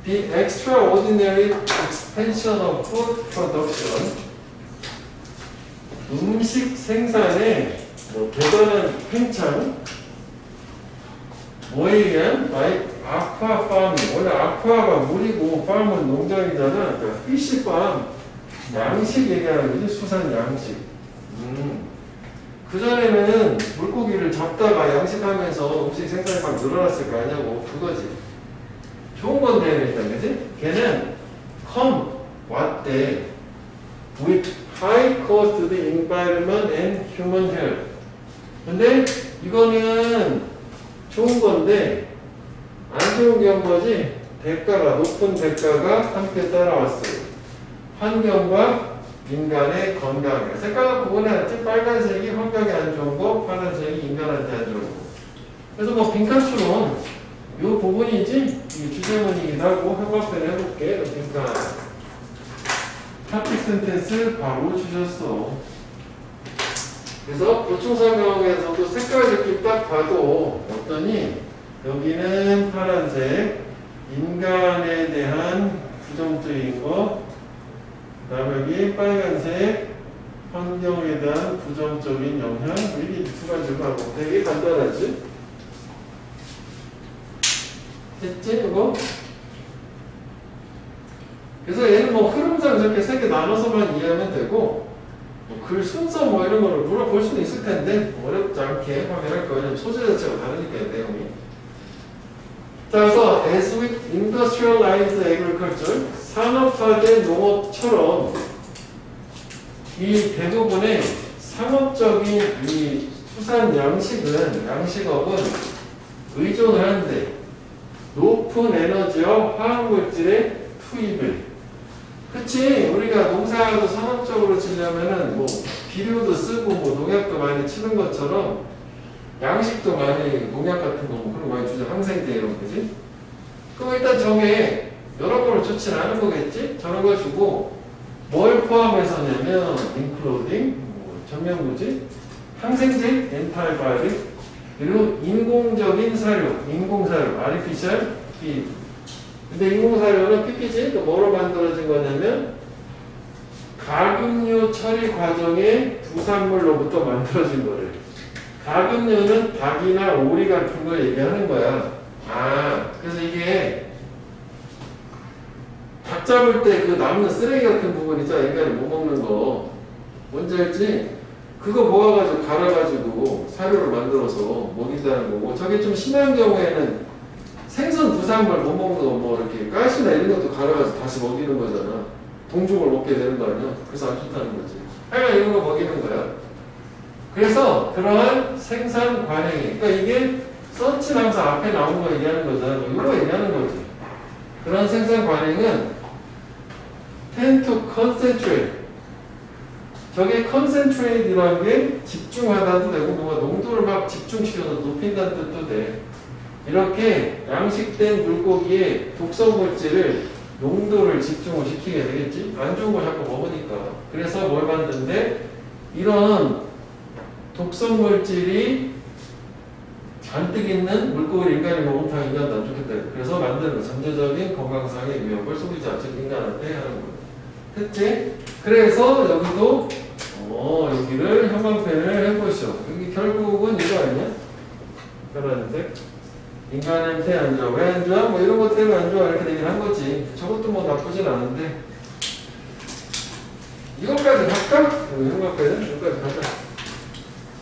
The extraordinary expansion of food production. 음식 생산에 뭐 대단한 팽창. 뭐에 의한? like aqua farming. 원래 aqua가 물이고 farm은 농장이잖아. 그러니까 fish farm. 양식 얘기하는 거지. 수산 양식. 그전에는 물고기를 잡다가 양식하면서 음식 생산이 막 늘어났을 거 아니냐고. 그거지. 좋은 건데, 일단, 그지? 걔는 come, 왔대. with high cost to the environment and human health. 근데 이거는 좋은 건데, 안 좋은 게 한 거지? 대가가, 높은 대가가 함께 따라왔어요. 환경과 인간의 건강에. 색깔을 구분해야지. 빨간색이 환경에 안 좋은 거, 파란색이 인간한테 안 좋은 거. 그래서 뭐 빈칸수는 요 부분이지? 이 주제문이기도 하고 협업편을 해볼게. 빈칸. 토픽 센텐스 바로 주셨어. 그래서 보충 설명에서도 색깔 느낌 딱 봐도 어떠니? 여기는 파란색, 인간에 대한 부정적인 거, 그 다음에 여기 빨간색, 환경에 대한 부정적인 영향, 이게 두 가지로 하고 되게 간단하지? 됐지? 이거? 그래서 얘는 뭐 흐름상 저렇게 세 개 나눠서만 이해하면 되고, 뭐 글 순서 뭐 이런 거를 물어볼 수는 있을 텐데, 어렵지 않게 확인할 거예요. 왜냐면 소재 자체가 다르니까, 내용이. 자, 그래서 as with industrialized agriculture, 산업화된 농업처럼 이 대부분의 상업적인 이 수산 양식업은 의존을 하는데 높은 에너지와 화학물질의 투입을. 그치? 우리가 농사도 산업적으로 지려면은 뭐 비료도 쓰고 뭐 농약도 많이 치는 것처럼 양식도 많이 농약 같은 거 뭐 그런 거 많이 주죠. 항생제 이런 거, 그지? 그럼 일단 정해. 여러 거를 좋지는 않은 거겠지? 저런 거 주고 뭘 포함해서냐면 including 전면부지 항생제, antibiotic 그리고 인공적인 사료, 인공사료, artificial feed. 근데 인공사료는 PPG, 또 뭐로 만들어진 거냐면 가금류 처리 과정의 부산물로부터 만들어진 거를. 가금류는 닭이나 오리 같은 걸 얘기하는 거야. 아, 그래서 이게 닭 잡을 때 그 남는 쓰레기 같은 부분 있잖아. 인간이 못 먹는 거. 뭔지 알지? 그거 모아가지고 갈아가지고 사료를 만들어서 먹인다는 거고. 저게 좀 심한 경우에는 생선 부산물 못 먹는 거 뭐 이렇게 가시나 이런 것도 갈아가지고 다시 먹이는 거잖아. 동죽을 먹게 되는 거 아니야? 그래서 안 좋다는 거지. 하여간 이런 거 먹이는 거야. 그래서 그러한 생산 관행이, 그러니까 이게 서치는 항상 앞에 나온 거 얘기하는 거잖아. 이거 얘기하는 거지. 그런 생산 관행은 tend to concentrate. 저게 concentrate이라는 게 집중하다도 되고 뭔가 농도를 막 집중시켜서 높인다는 뜻도 돼. 이렇게 양식된 물고기의 독성 물질을 농도를 집중을 시키게 되겠지? 안 좋은 걸 자꾸 먹으니까. 그래서 뭘 만드는데 이런 독성 물질이 잔뜩 있는 물고기를 인간이 먹으면 다 인간도 안 좋겠다. 그래서 만드는 전체적인 건강상의 위협을 소비자, 즉 인간한테 하는 거예요. 됐지? 그래서 여기도 여기를 형광펜을 해보시오. 여기 결국은 이거 아니야? 파란색. 인간한테 안 좋아. 왜 안 좋아? 뭐 이런 것 때문에 안 좋아. 이렇게 얘기를 한 거지. 저것도 뭐 나쁘진 않은데. 이것까지 갈까? 형광펜은? 여기까지 가자.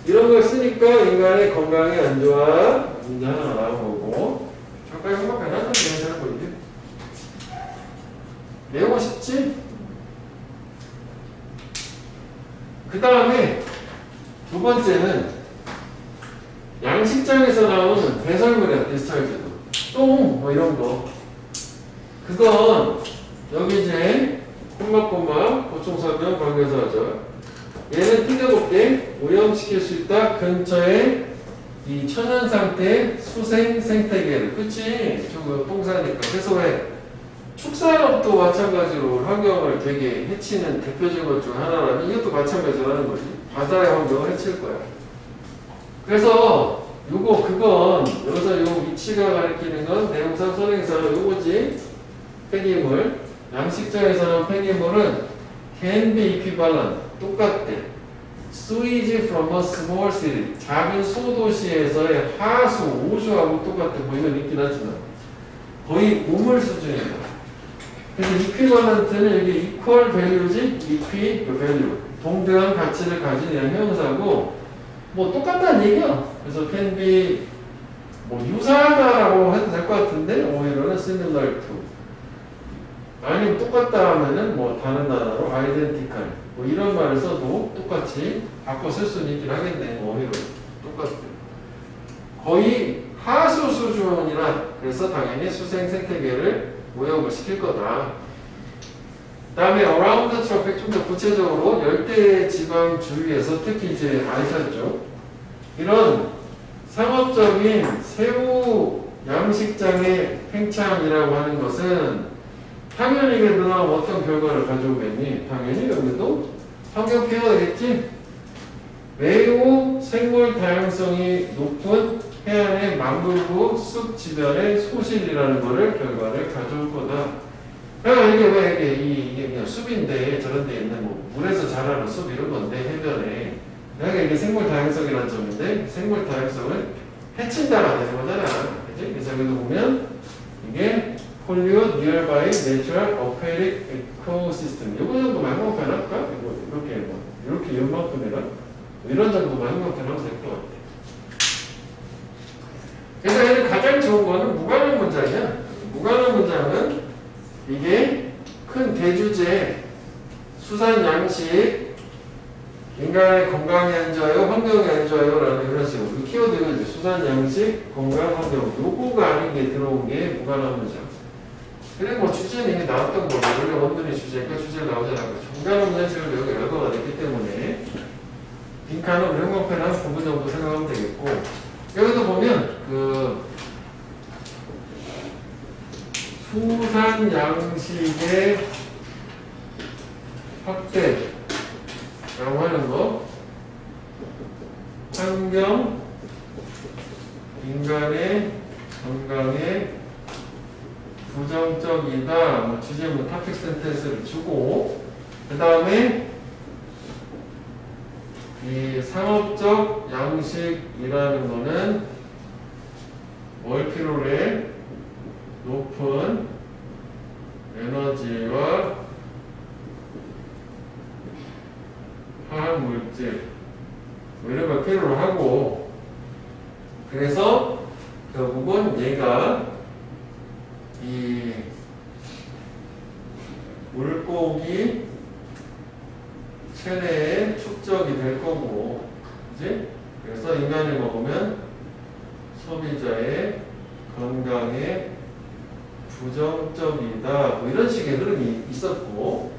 이런 걸 쓰니까 인간의 건강이 안 좋아. 문제 하나 나오고. 잠깐 형광펜 하자. 그냥 잘 보이게. 내용은 쉽지? 그 다음에 두 번째는 양식장에서 나오는 배설물이야. 디스차지도 똥 뭐 이런 거. 그건 여기 이제 콤마콤마 보충설명 관계에서 하죠. 얘는 튀겨볼게. 오염시킬 수 있다. 근처에 이 천연상태 수생 생태계를. 그치? 저거 똥사니까. 그래서 왜 축산업도 마찬가지로 환경을 되게 해치는 대표적인 것 중 하나라면 이것도 마찬가지라는 거지. 바다의 환경을 해칠 거야. 그래서 그건 여기서 요 위치가 가리키는 건 대명사 선행사 요거지. 폐기물. 양식장에서 나온 폐기물은 can be equivalent. 똑같대. sewage from a small city. 작은 소도시에서의 하수, 오수하고 똑같대. 뭐 이건 있긴 하지만. 거의 우물 수준이다. 그래서 equivalent는 이게 equal value지? equi value. 동등한 가치를 가진 이런 형용사고, 뭐 똑같다는 얘기야. 그래서 can be 뭐 유사하다라고 해도 될 것 같은데 오히려는 similar to. 아니면 똑같다 하면은 뭐 다른 단어로 identical. 뭐 이런 말을 써도 똑같이 바꿔 쓸 수는 있긴 하겠네. 오히려 똑같아. 거의 하수 수준이라 그래서 당연히 수생 생태계를 오염을 시킬 거다. 다음에 around the tropic 좀 더 구체적으로 열대 지방 주위에서 특히 이제 아시죠? 이런 상업적인 새우 양식장의 팽창이라고 하는 것은 당연히 이게 늘어나면 어떤 결과를 가져오겠니? 당연히 여기도 환경 피해가 되겠지? 매우 생물 다양성이 높은 해안의 망글브 숲 지변의 소실이라는 거를 결과를 가져올 거다. 그러니까 이게 왜 이게 그냥 숲인데 저런 데 있는 뭐 물에서 자라는 숲 이런 건데 해변에 그러니까 이게 생물 다양성이라는 점인데 생물 다양성을 해친다가 되는 거잖아. 그치? 그래서 여기도 보면 이게 pollute nearby natural aquatic ecosystem. 이거 정도만 생각해 놨을까? 이렇게 뭐 이렇게 연만큼이나 이런 정도만 생각해 놔도 될 것 같아. 그래서 얘는 가장 좋은 거는 무관한 문장이야. 무관한 문장은 이게 큰 대주제, 수산 양식, 인간의 건강에 안 좋아요, 환경에 안 좋아요 라는 이런 식으로 그 키워드가 이제 수산 양식, 건강, 환경 요거가 아닌 게 들어온 게 무관한 문장. 그리고 뭐 주제는 이미 나왔던 거고 원래 원문의 주제가 주제가 나오지 않고 중간한 문장식으로 여기 열거가 됐기 때문에 빈칸은 우량광펜 한 부분 정도 생각하면 되겠고 여기도 보면 그 수산 양식의 확대라고 하는 거 환경, 인간의 건강에 부정적이다. 뭐 주제문 토픽 센텐스를 주고 그 다음에 이 상업적 양식이라는 거는 뭘 필요로 해? 높은 에너지와 화학물질 뭐 이런 걸 필요로 하고 그래서 결국은 얘가 이 물고기 체내에 축적이 될 거고 그지? 그래서 인간이 먹으면 소비자의 건강에 부정적이다 뭐 이런 식의 흐름이 있었고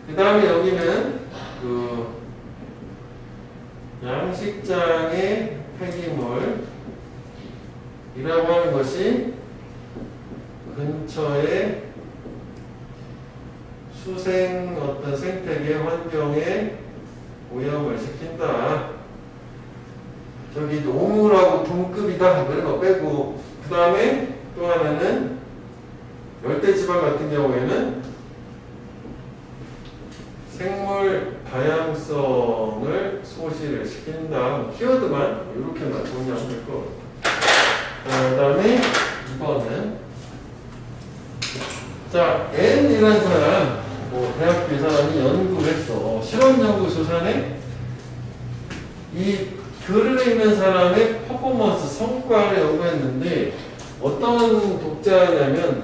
그 다음에 여기는 그 양식장의 폐기물이라고 하는 것이 근처에 수생 어떤 생태계 환경에 오염을 시킨다. 저기 오물하고 동급이다 그런 거 빼고 그 다음에 또 하나는 열대지방 같은 경우에는 생물 다양성을 소실을 시킨다. 키워드만 이렇게만 정리하면 될 것 같아요. 그 다음에 이번은 자, N이라는 사람, 뭐 대학교 이 사람이 연구를 했어. 실험연구소산에 이 글을 읽는 사람의 퍼포먼스, 성과를 연구했는데 어떤 독자냐면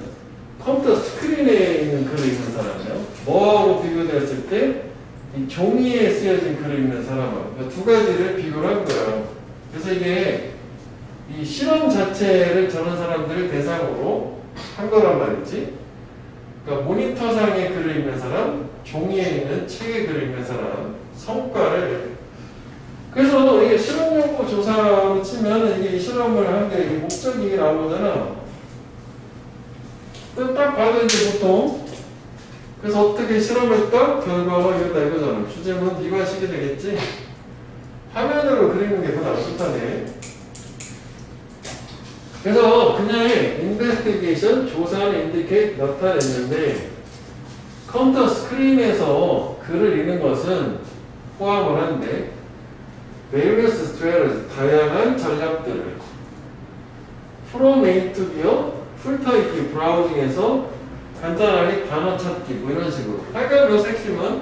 컴퓨터 스크린에 있는 글을 읽는 사람이에요. 뭐하고 비교됐을 때 이 종이에 쓰여진 글을 읽는 사람하고 그러니까 두 가지를 비교를 한 거예요. 그래서 이게 이 실험 자체를 저런 사람들을 대상으로 한 거란 말이지. 그러니까 모니터상의 글을 읽는 사람, 종이에 있는 책의 글을 읽는 사람, 성과를 그래서 이게 실험연구 조사로 치면 이게 실험을 한 게 목적이 나오잖아. 딱 봐도 이제 보통 그래서 어떻게 실험했다? 결과가 이거다 이거잖아. 주제문 미관식이 되겠지? 화면으로 그리는 게 더 낫다네. 그래서 그냥 investigation, 조사는 indicate, 나타냈는데 컴퓨터 스크린에서 글을 읽는 것은 포함을 하는데 various strategies, 다양한 전략들을 from A to B요, 풀타입 브라우징에서 간단하게 단어 찾기 뭐 이런 식으로. 약간 그 핵심은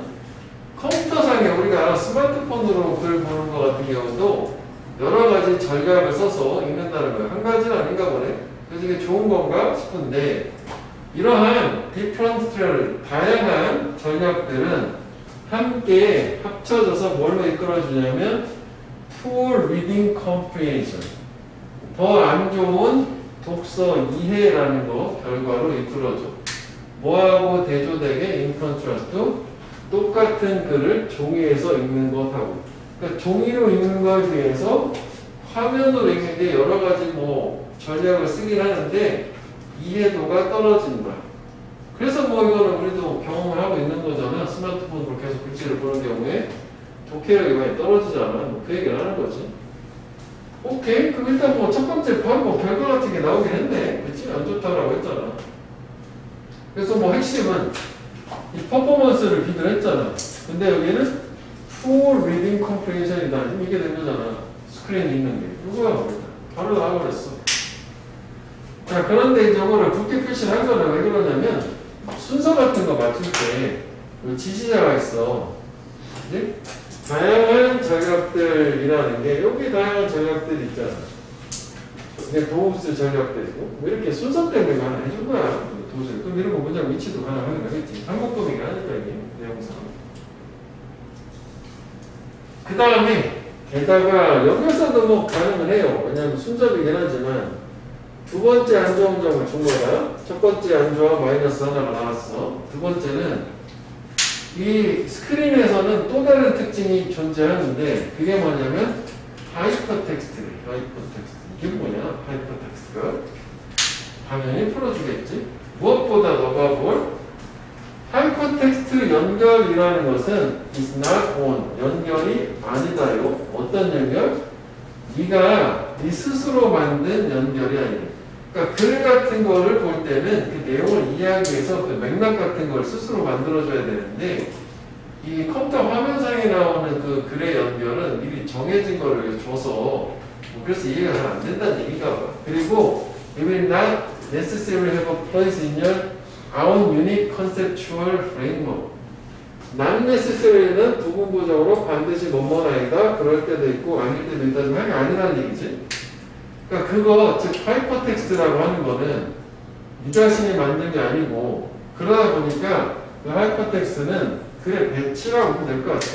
컴퓨터상에 우리가 스마트폰으로 글 보는 것 같은 경우도 여러 가지 전략을 써서 읽는다는 거예요. 한 가지는 아닌가 보네. 그래서 이게 좋은 건가 싶은데 이러한 different strategy, 다양한 전략들은 함께 합쳐져서 뭘로 이끌어주냐면 poor reading comprehension, 더 안 좋은 독서 이해라는 거 결과로 이끌어줘. 뭐하고 대조되게 in contrast to 똑같은 글을 종이에서 읽는 것하고. 그러니까 종이로 읽는 거에 비해서 화면으로 읽는 게 여러 가지 뭐 전략을 쓰긴 하는데 이해도가 떨어진다. 그래서 뭐 이거는 우리도 경험을 하고 있는 거잖아. 스마트폰으로 계속 글씨를 보는 경우에 독해력이 많이 떨어지잖아. 뭐 그 얘기를 하는 거지. 오케이. 그럼 일단 뭐 첫 번째 바로 뭐 결과 같은 게 나오긴 했네. 그치? 안 좋다라고 했잖아. 그래서 뭐 핵심은 이 퍼포먼스를 비교를 했잖아. 근데 여기는 poor reading comprehension이다. 이게 된 거잖아. 스크린 읽는 게. 이거야. 바로 나와버렸어. 자, 그런데 이거를 붓기 표시를 한 거는 왜 그러냐면 순서 같은 거 맞출 때 지시자가 있어. 그치? 다양한 전략들이라는 게 여기 다양한 전략들이 있잖아. 이게 도움스 전략들이고 뭐 이렇게 순서 때문에 하나 해준 거야. 도저히. 그럼 이런 거 문장 위치도 가능하긴 하겠지. 한국법이긴 하니까 이게 내용상. 그 다음에 게다가 연결사도 뭐 가능은 해요. 왜냐하면 순서이긴 하지만 두 번째 안 좋은 점을 준 거다. 첫 번째 안 좋아 마이너스 하나가 나왔어. 두 번째는 이 스크린에서는 또 다른 특징이 존재하는데 그게 뭐냐면 하이퍼텍스트래. 하이퍼텍스트. 이게 뭐냐? 하이퍼텍스트가 당연히 풀어주겠지. 무엇보다 너가 볼 하이퍼텍스트 연결이라는 것은 is not on. 연결이 아니다요. 어떤 연결? 네가 네 스스로 만든 연결이 아니에요. 그러니까 글 같은 거를 볼 때는 그 내용을 이해하기 위해서 그 맥락 같은 걸 스스로 만들어줘야 되는데 이 컴퓨터 화면상에 나오는 그 글의 연결은 미리 정해진 거를 줘서 뭐 그래서 이해가 잘 안 된다는 얘기가 봐. 그리고 you will not necessarily have a place in your own unique conceptual framework. not necessary는 부분부적으로 반드시 뭐뭐는 아니다. 그럴 때도 있고 아닐 때도 있다. 좀 하게 아니라는 얘기지. 그러니까 그거 즉 하이퍼텍스트라고 하는 거는 네 자신이 만든 게 아니고 그러다 보니까 그 하이퍼텍스트는 글의 배치라고 보면 될 것 같아.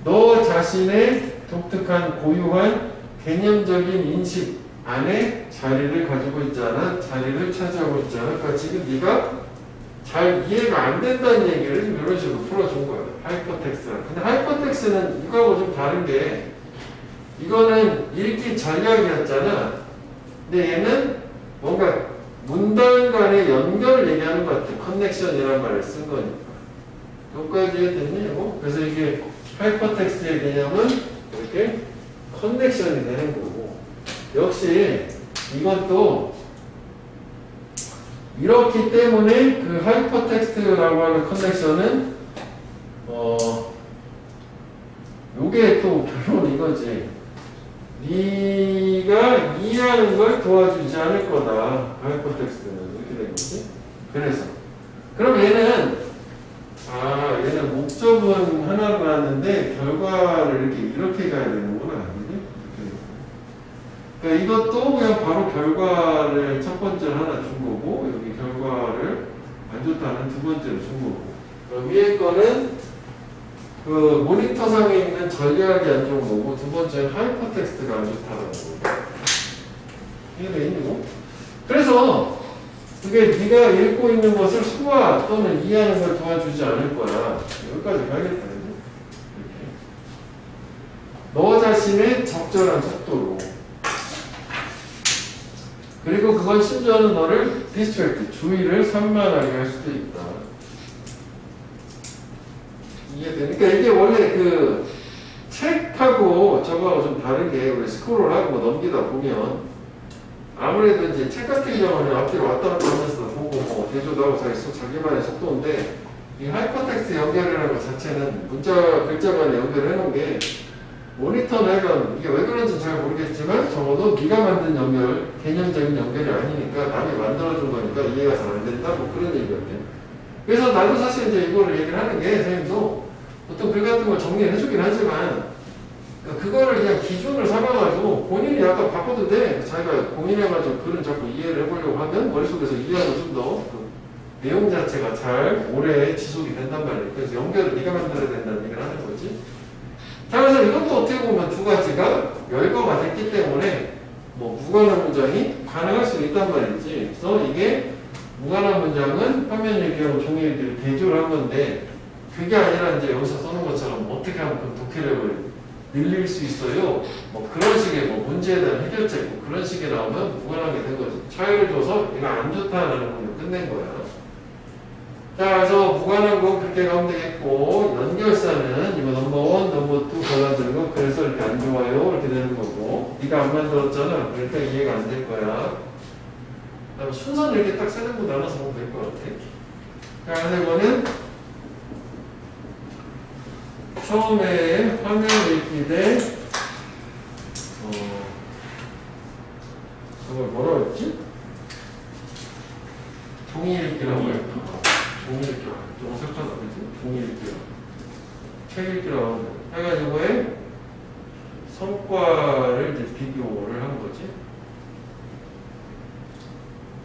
너 자신의 독특한 고유한 개념적인 인식 안에 자리를 가지고 있잖아. 자리를 차지하고 있잖아. 그러니까 지금 네가 잘 이해가 안 된다는 얘기를 좀 이런 식으로 풀어준 거예요. 하이퍼텍스트는. 근데 하이퍼텍스트는 이거하고 좀 다른 게 이거는 읽기 전략이었잖아. 근데 얘는 뭔가 문단 간의 연결을 얘기하는 것 같아. 커넥션이라는 말을 쓴 거니까. 여기까지 이해됐니? 그래서 이게 하이퍼텍스트의 개념은 이렇게 커넥션이 되는 거고. 역시 이것도 이렇기 때문에 그 하이퍼텍스트라고 하는 커넥션은 요게 또 결론 이거지. 네가 이해하는 걸 도와주지 않을 거다. 하이퍼텍스트는 이렇게 된 거지. 그래서 그럼 얘는 목적은 하나로 나왔는데 결과를 이렇게 가야 되는구나. 그러니까 이것도 그냥 바로 결과를 첫 번째로 하나 준 거고 여기 결과를 안 좋다는 두 번째로 준 거고 위에 거는 그 모니터상에 있는 전략이 안 좋은 거고 두 번째는 하이퍼텍스트가 안 좋다는 거고 이게 있고 그래서 그게 네가 읽고 있는 것을 소화 또는 이해하는 걸 도와주지 않을 거야. 여기까지 가야겠다. 이렇게 너 자신의 적절한 속도로 그리고 그건 심지어는 너를 디스트랙트, 주의를 산만하게 할 수도 있다. 이해되니까 그러니까 이게 원래 그 책하고 저거하고 좀 다른 게 우리 스크롤하고 넘기다 보면 아무래도 이제 책 같은 경우는 앞뒤로 왔다 갔다 하면서 보고 뭐 대조도 하고 자기만의 속도인데 이 하이퍼텍스트 연결이라는 것 자체는 문자 글자 간에 연결해 놓은 게 모니터는 이게 왜 그런지 잘 모르겠지만 적어도 네가 만든 연결, 개념적인 연결이 아니니까 남이 만들어준 거니까 이해가 잘 안 된다 뭐 그런 얘기거든요. 그래서 나도 사실 이제 이거를 얘기를 하는 게 선생님도 보통 글 같은 걸 정리해 주긴 하지만 그거를 그냥 기준을 삼아가지고 본인이 약간 바꿔도 돼. 자기가 고민해가지고 글을 자꾸 이해를 해보려고 하면 머릿속에서 이해하고 좀 더 그 내용 자체가 잘 오래 지속이 된단 말이에요. 그래서 연결을 네가 만들어야 된다는 얘기를 하는 거지. 자, 그래서 이것도 어떻게 보면 두 가지가 열거가 됐기 때문에 뭐 무관한 문장이 가능할 수 있단 말이지. 그래서 이게 무관한 문장은 화면 읽기하고 종이 읽기를 대조를 한 건데 그게 아니라 이제 여기서 써놓은 것처럼 어떻게 하면 그 독해력을 늘릴 수 있어요. 뭐 그런 식의 뭐 문제에 대한 해결책 뭐 그런 식의 나오면 무관하게 된 거지. 차이를 줘서 이거 안 좋다라는 걸 끝낸 거야. 자, 그래서 무관한 건 그렇게 가면 되겠고 연결사는 이거 넘버 1, 넘버 2 골라들고 그래서 이렇게 안 좋아요 이렇게 되는 거고 네가 안 만들었잖아. 그러니까 이해가 안 될 거야. 그다음에 순서는 이렇게 딱 세 등분 나눠서 보면 될 것 같아. 자, 그래서 이거는 처음에 화면 읽기 대 그걸 뭐라고 했지? 종이 읽기라고 했다. 종이 읽기. 좀 어색하다, 그지? 종이 읽기라고. 책 읽기라고 해가지고의 성과를 이제 비교를 한 거지.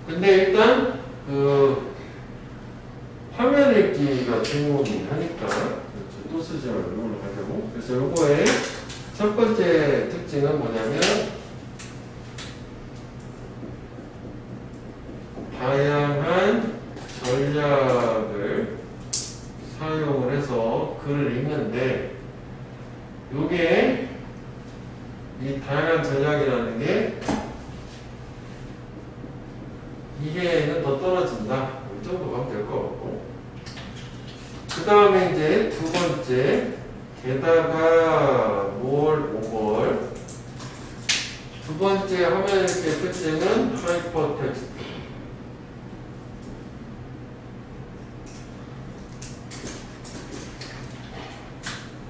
근데 일단 그 화면 읽기가 제목이 하니까 또 쓰지 말고 이걸로 가자고. 그래서 요거의 첫 번째 특징은 뭐냐면 다양한 전략을 사용을 해서 글을 읽는데 요게 이 다양한 전략이라는 게 이게는 더 떨어진다. 이 정도 가면 될 것 같고 그 다음에 이제 두 번째 게다가 뭘 두 번째 화면 읽기의 특징은 하이퍼텍스트.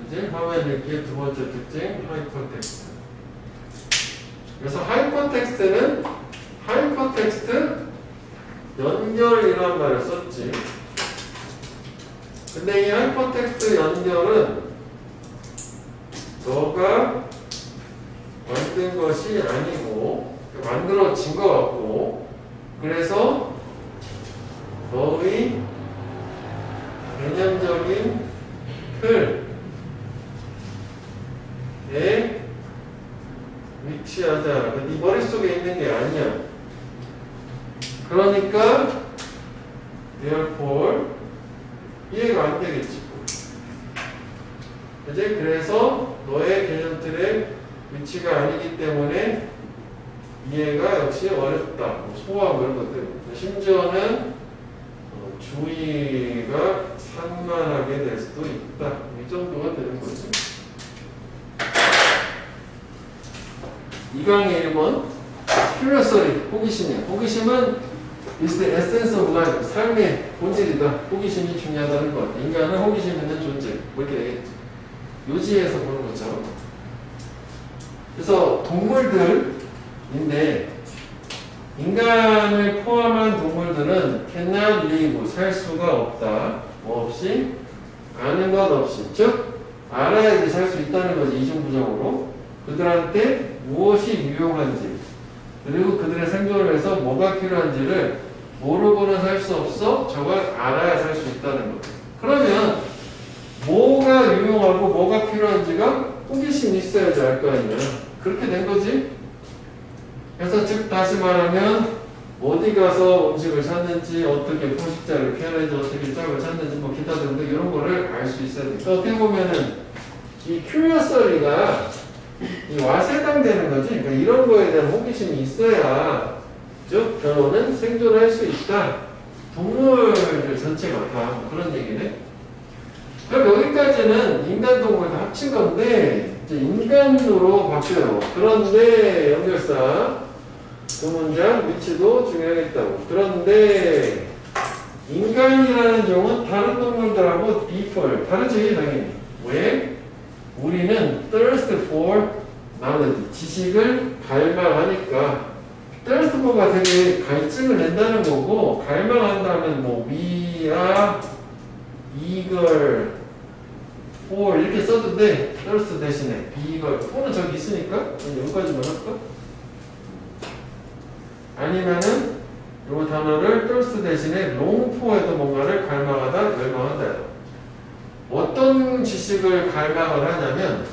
그지? 화면 읽기의 두 번째 특징 하이퍼텍스트. 그래서 하이퍼텍스트는 하이퍼텍스트 연결이라는 말을 썼지. 근데 이 하이퍼텍스트 연결은 너가 만든 것이 아니고 만들어진 것 같고 그래서 너의 개념적인 틀에 위치하지 않아. 네 머릿속에 있는 게 아니야. 그러니까 therefore 이해가 안 되겠지. 그지? 그래서 너의 개념틀의 위치가 아니기 때문에 이해가 역시 어렵다. 소화 뭐 이런 것들. 심지어는 주의가 산만하게 될 수도 있다. 이 정도가 되는 거지. 이 강의 1번 curiosity, 호기심이야. 호기심은 is the essence of life. 삶의 본질이다. 호기심이 중요하다는 것. 인간은 호기심 있는 존재. 뭐 이렇게 되겠지. 요지에서 보는 것처럼. 그래서 동물들인데 인간을 포함한 동물들은 cannot live, 살 수가 없다. 뭐 없이? 아는 것 없이. 즉 알아야지 살 수 있다는 거지. 이중부정으로. 그들한테 무엇이 유용한지 그리고 그들의 생존을 위해서 뭐가 필요한지를 모르고는 살 수 없어. 저걸 알아야 살 수 있다는 거. 그러면 뭐가 유용하고 뭐가 필요한지가 호기심이 있어야지 알 거 아니야. 그렇게 된 거지. 그래서 즉 다시 말하면 어디 가서 음식을 찾는지 어떻게 포식자를 피하는지 어떻게 짝을 찾는지 뭐 기타 등등 이런 거를 알 수 있어야 돼. 그러니까 어떻게 보면은 이 큐리어서리가 이 와세당되는 거지. 그러니까 이런 거에 대한 호기심이 있어야 즉 결론은 생존할 수 있다. 동물들 전체가 다 그런 얘기네. 그럼 여기까지는 인간 동물 다 합친 건데 이제 인간으로 바뀌어요. 그런데 연결사 그 문장 위치도 중요하겠다고. 그런데 인간이라는 종은 다른 동물들하고 differ. 다르지 당연히. 왜? 우리는 thirst for knowledge. 지식을 갈망하니까. thirst for가 되게 갈증을 낸다는 거고, 갈망한다면 뭐 we are eager for 이렇게 써도 돼. thirst 대신에 be eager. for는 저기 있으니까 여기까지만 할까? 아니면은 이 단어를 thirst 대신에 long for에도 뭔가를 갈망하다, 열망한다. 어떤 지식을 갈망을 하냐면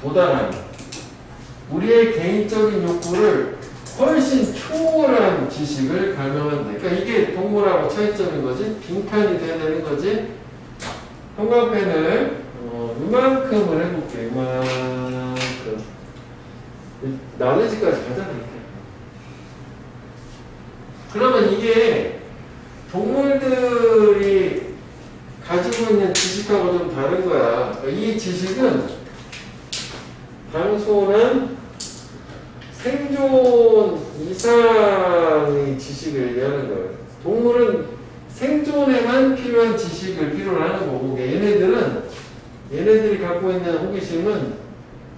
도달하는 우리의 개인적인 욕구를 훨씬 초월한 지식을 갈망한다. 그러니까 이게 동물하고 차이점인 거지. 빈칸이 되는 거지. 형광펜을 이만큼을 해볼게. 이만큼. 나머지까지 가자. 그러면 이게 동물들이 가지고 있는 지식하고 좀 다른 거야. 이 지식은 단순한 생존 이상의 지식을 얘기하는 거예요. 동물은 생존에만 필요한 지식을 필요로 하는 거고, 얘네들이 갖고 있는 호기심은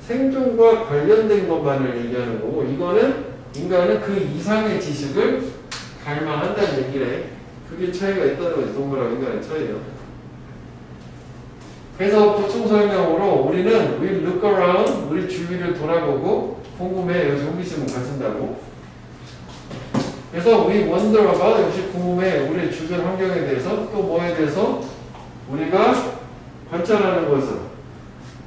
생존과 관련된 것만을 얘기하는 거고, 인간은 그 이상의 지식을 갈망한다는 얘기래. 그게 차이가 있다는 거지. 동물하고 인간의 차이요. 그래서 보충 설명으로 우리는 we look around, 우리 주위를 돌아보고 궁금해. 여기서 호기심을 가진다고. 그래서 we wonder about, 역시 궁금해. 우리 주변 환경에 대해서, 또 뭐에 대해서 우리가 관찰하는 것은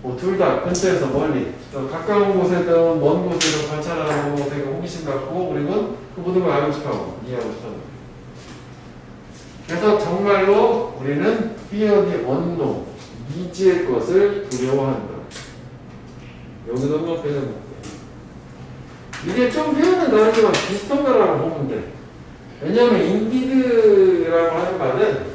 뭐 둘 다 근처에서 멀리, 가까운 곳에든 먼 곳에든 관찰하는 거 되게 호기심 갖고, 그리고 그 모든 걸 알고 싶어하고 이해하고 싶어하는 거예요. 그래서 정말로 우리는 fear the unknown, 미지의 것을 두려워한다. 여기도 한번 표현해볼게요. 이게 좀 표현은 다르지만 비슷한 거라고 보면 돼. 왜냐하면 인디드라고 하는 말은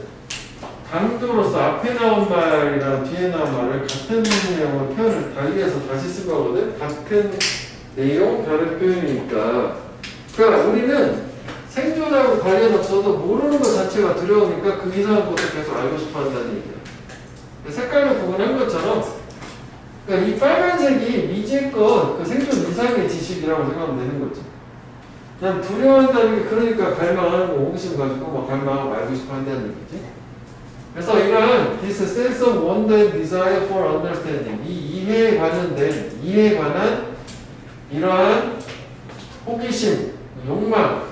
강조로서 앞에 나온 말이랑 뒤에 나온 말을 같은 내용으로 표현을 달리해서 다시 쓴 거거든. 같은 내용, 다른 표현이니까. 그러니까 우리는 생존하고 관련 없어도 모르는 것 자체가 두려우니까 그 이상한 것을 계속 알고 싶어 한다는 얘기야. 색깔로 구분한 것처럼, 그러니까 이 빨간색이 미지껏 그 생존 이상의 지식이라고 생각하면 되는 거죠. 그냥 두려워한다는 게 그러니까 갈망하는 거, 호기심 가지고 막 갈망하고 알고 싶어 한다는 얘기지. 그래서 이러한 this sense of wonder and desire for understanding, 이 이해에 관한 이러한 호기심, 욕망,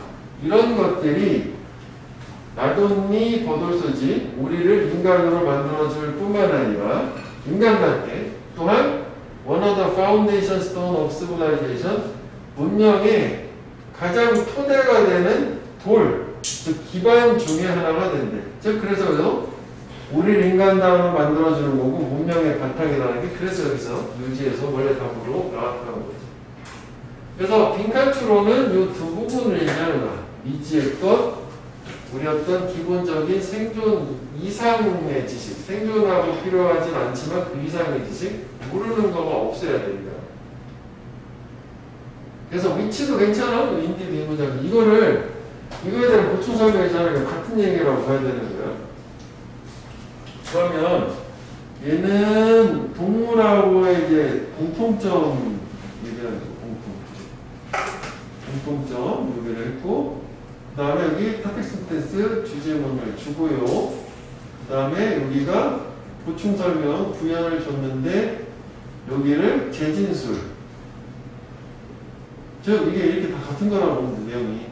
이런 것들이 나돈니 버돌소지 우리를 인간으로 만들어줄 뿐만 아니라 인간답게 또한 one of the foundation stone of civilization, 문명의 가장 토대가 되는 돌, 즉 기반 중에 하나가 된대. 즉 그래서 우리를 인간다움을 만들어주는 거고 문명의 바탕이라는 게 그래서 여기서 유지해서 원래 답으로 나왔다는 거죠. 그래서 빈칸추로는 이 두 부분을 얘기하는 거야. 미지의 것, 우리 어떤 기본적인 생존 이상의 지식, 생존하고 필요하진 않지만 그 이상의 지식, 모르는 거가 없어야 됩니다. 그래서 위치도 괜찮아. 인디드 이 문장. 이거에 대한 보충 설명이잖아요. 같은 얘기라고 봐야 되는 거야. 그러면 얘는 동물하고의 이제 공통점 얘기하는 거. 공통점 여기를 했고, 그 다음에 여기 토픽 센텐스 주제문을 주고요. 그 다음에 여기가 보충 설명 구현을 줬는데 여기를 재진술. 즉 이게 이렇게 다 같은 거라고 보면 돼, 내용이.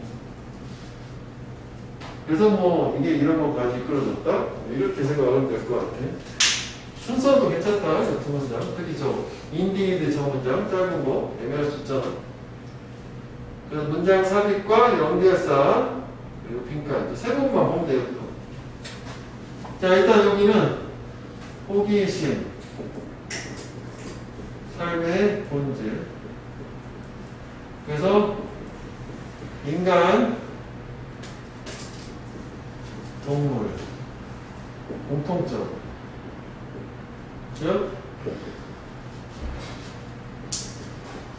그래서 뭐 이게 이런 것까지 이끌어졌다? 이렇게 생각하면 될 것 같아. 순서도 괜찮다. 두 문장. 특히 저 인디드 저 문장 짧은 거 애매할 수 있잖아. 그래서 문장 삽입과 연결사 그리고 빈칸 세 부분만 보면 돼요. 자, 일단 여기는 호기심, 삶의 본질. 그래서 인간, 동물, 공통점. 즉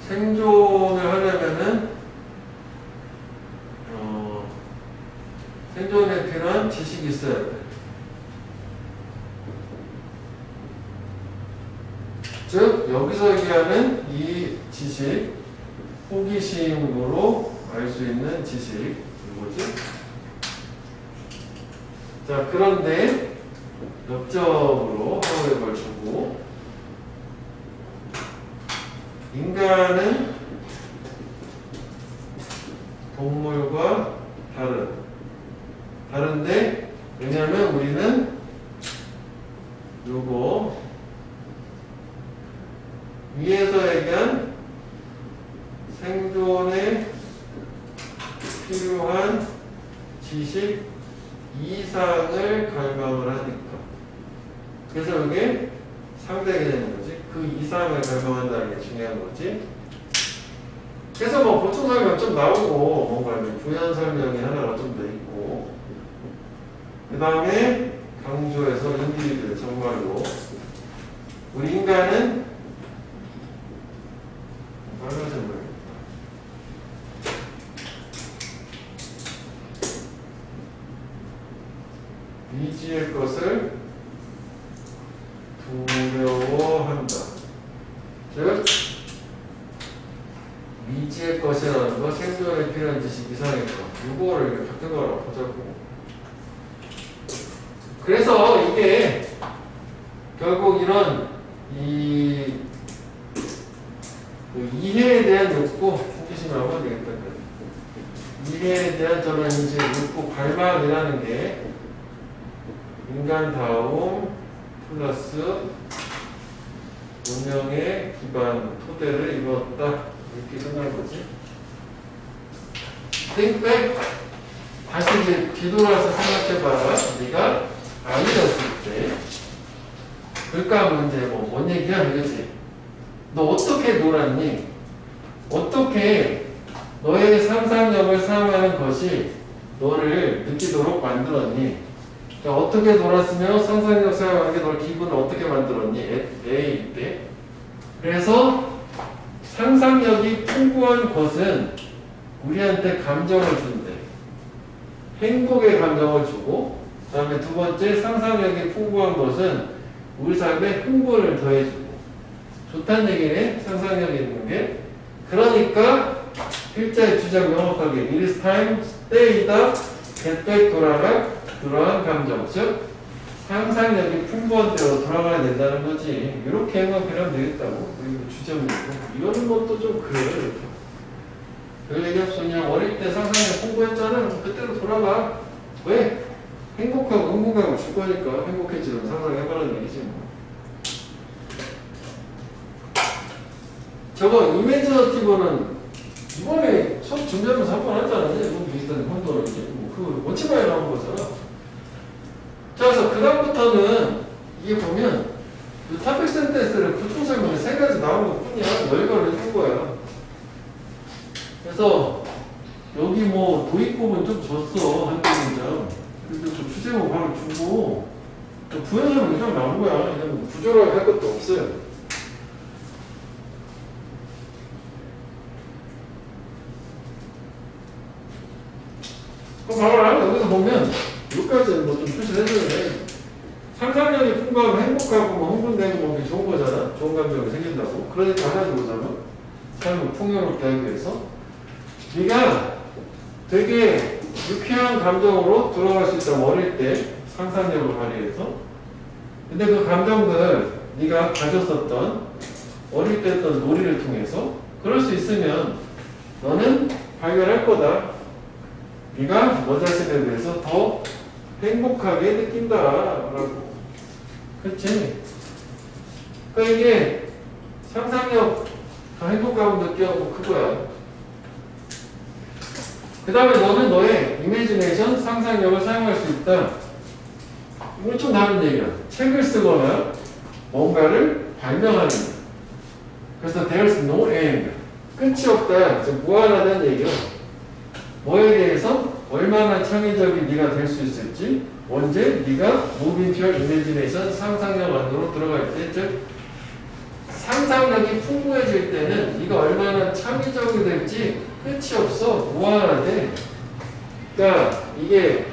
생존을 하려면은 생존에 필요한 지식이 있어야 돼. 즉 여기서 얘기하는 이 지식, 호기심으로 알 수 있는 지식 뭐지? 자, 그런데 역적으로 하루에 걸치고 인간은 동물과 다른데 왜냐하면 우리는 요거 위에서 얘기한 생존에 필요한 지식 이상을 갈망을 하니까. 그래서 이게 상대가 되는 거지. 그 이상을 갈망한다는 게 중요한 거지. 그래서 뭐 보충 설명 좀 나오고 뭔가 부연 설명이 하나가 좀 더 있고 그 다음에 강조해서 인디비드 정말로 우리 인간은 빨간색 모양 미지의 것을 두려워한다. 즉 미지의 것이라는 거 생존에 필요한 지식 이상의 것 이거를 같은 거라고 보자고. 그래서 이게 결국 이런 이해에 대한 욕구 호기심이라고 하면 되겠다. 이해에 대한 저는 이제 욕구 갈망이라는 게 인간다움 플러스 운명의 기반 토대를 이루었다 이렇게 끝난 거지. Think back. 다시 이제 뒤돌아서 생각해봐라. 네가 아이였을 때 그러니까 문제 뭔 얘기야 이거지. 너 어떻게 놀았니? 어떻게 너의 상상력을 사용하는 것이 너를 느끼도록 만들었니? 그러니까 어떻게 놀았으며 상상력 사용하는 게 너를 기분을 어떻게 만들었니? A 때. 그래서 상상력이 풍부한 것은 우리한테 감정을 준대. 행복의 감정을 주고 그 다음에 두 번째 상상력이 풍부한 것은 우리 삶에 흥분을 더해주고 좋다는 얘기네. 상상력이 있는 게. 그러니까 필자의 주장 명확하게 It is time, 때이다, get back 돌아간 감정. 즉 상상력이 풍부한 대로 돌아가야 된다는 거지. 이렇게 해석하면 되겠다고. 그리고 주제문이고 이런 것도 좀 그래. 별 얘기 없어. 그냥 어릴 때 상상력 풍부했잖아. 그때로 돌아가. 왜? 행복하고 흥분하고 줄 거니까 행복해지면 상상해보라는 얘기지 뭐. 저거 이미지너티브는 이번에 수업 준비하면서 한 번 했잖아. 너무 비슷한 혼돈을 이제 그 원치마에 나온 거잖아. 자, 그래서 그 다음부터는 이게 보면 이 토픽 센텐스를 보충 설명이 세 가지 나온 것 뿐이야. 열거를 해준 거야. 그래서 여기 뭐 도입 부분 좀 줬어. 한두 문장. 근데 좀 주제목 바로 주고 부연 설명이 좀 나온 거야. 그냥 구조라고 할 것도 없어요. 그럼 봐봐라. 여기서 보면 여기까지 뭐 좀 표시를 해줘야 상상력이 풍부하고 행복하고 뭐 흥분되고 뭐 좋은 거잖아. 좋은 감정이 생긴다고. 그러니까 하나 보자면 삶을 풍요롭게 하기 위해서 네가 되게 유쾌한 감정으로 돌아갈 수 있다면 어릴 때 상상력을 발휘해서 근데 그 감정들 네가 가졌었던 어릴 때 했던 놀이를 통해서 그럴 수 있으면 너는 발견할 거다. 네가 너 자신에 대해서 더 행복하게 느낀다라고. 그치? 그러니까 이게 상상력 더 행복하고 느끼고 그거야. 그 다음에 너는 너의 이미지네이션, 상상력을 사용할 수 있다. 이건 좀 다른 얘기야. 책을 쓰거나 뭔가를 발명하는 거야. 그래서 there's no end. 끝이 없다. 무한하다는 얘기야. 뭐에 대해서 얼마나 창의적인 네가 될 수 있을지 언제 네가 move into your imagination 상상력 안으로 들어갈 때 즉 상상력이 풍부해질 때는 네가 얼마나 창의적이 될지 끝이 없어. 무한하대. 그러니까 이게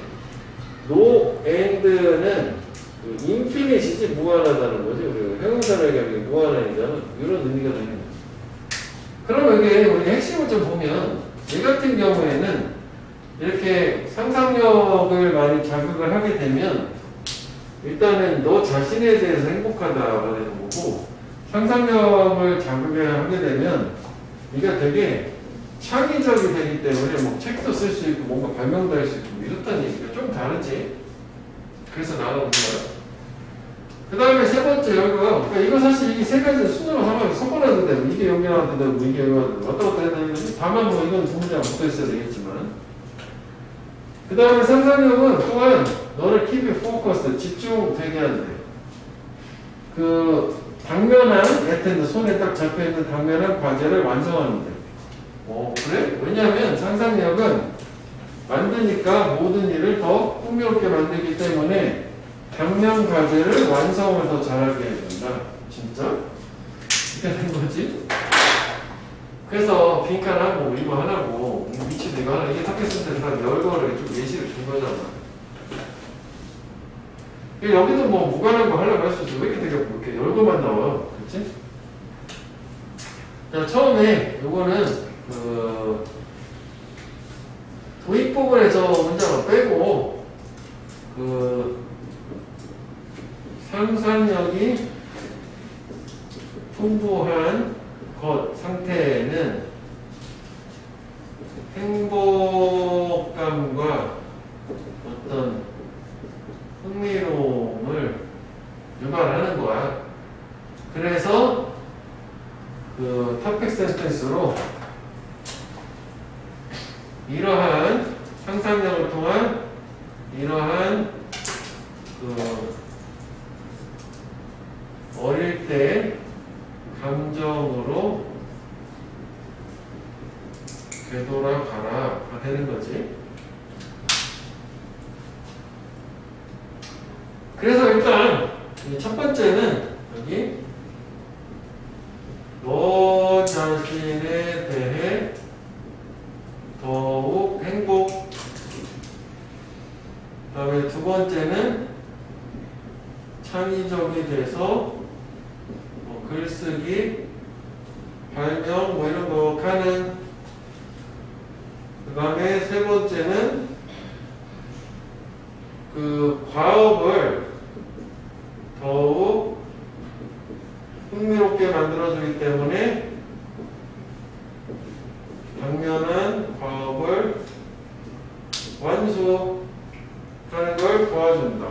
no and는 그 인피니시지 무한하다는 거지. 우리가 형용사를 얘기하면 무한하잖아. 이런 의미가 되는 거야. 그럼 여기 우리 핵심을 좀 보면 이 같은 경우에는 이렇게 상상력을 많이 자극을 하게 되면 일단은 너 자신에 대해서 행복하다가 되는 거고, 상상력을 자극을 하게 되면 네가 되게 창의적이 되기 때문에 뭐 책도 쓸 수 있고 뭔가 발명도 할 수 있고 이렇다는 얘기가 좀 다르지. 그래서 나가는 거야. 그 다음에 세 번째 여기가, 그러니까 이거 사실 이 세 가지 순서로 상관없이 섞어놔도 되고 이게 여기 나와도 되고 이게 여기 나와도 되고 왔다 갔다 해야 되는데, 다만 뭐 이건 두 문장 붙어 있어야 되겠지만, 그 다음에 상상력은 또한 너를 keep focused, 집중되게 한대. 그 당면한 attend, 손에 딱 잡혀있는 당면한 과제를 완성하는데. 그래? 왜냐하면 상상력은 만드니까 모든 일을 더 풍요롭게 만들기 때문에 당면 과제를 완성을 더 잘하게 해준다. 진짜? 이렇게 된 거지? 그래서 빈칸 하고 이거 하나고 위치도 이거 하나, 이게 탑했을 때 다 열거를 좀 예시를 준 거잖아. 여기도 뭐 무관한 거 하려고 할 수 있어. 왜 이렇게 되게 이렇게 열거만 나와? 그렇지? 자, 처음에 요거는 그 도입 부분에서 문장을 빼고 그 상상력이 풍부한 것 상태에는 행복감과 어떤 흥미로움을 유발하는 거야. 그래서 그 탑픽 센텐스로 이러한 상상력을 통한 이러한 그 어릴 때 감정으로 되돌아가라가 되는 거지. 그래서 일단 첫 번째는 여기 너 자신에 대해 더욱 행복. 그 다음에 두 번째는 창의적이 돼서 글쓰기, 발명 뭐 이런 거 하는. 그 다음에 세 번째는 그 과업을 더욱 흥미롭게 만들어주기 때문에 당면한 과업을 완수하는 걸 도와준다.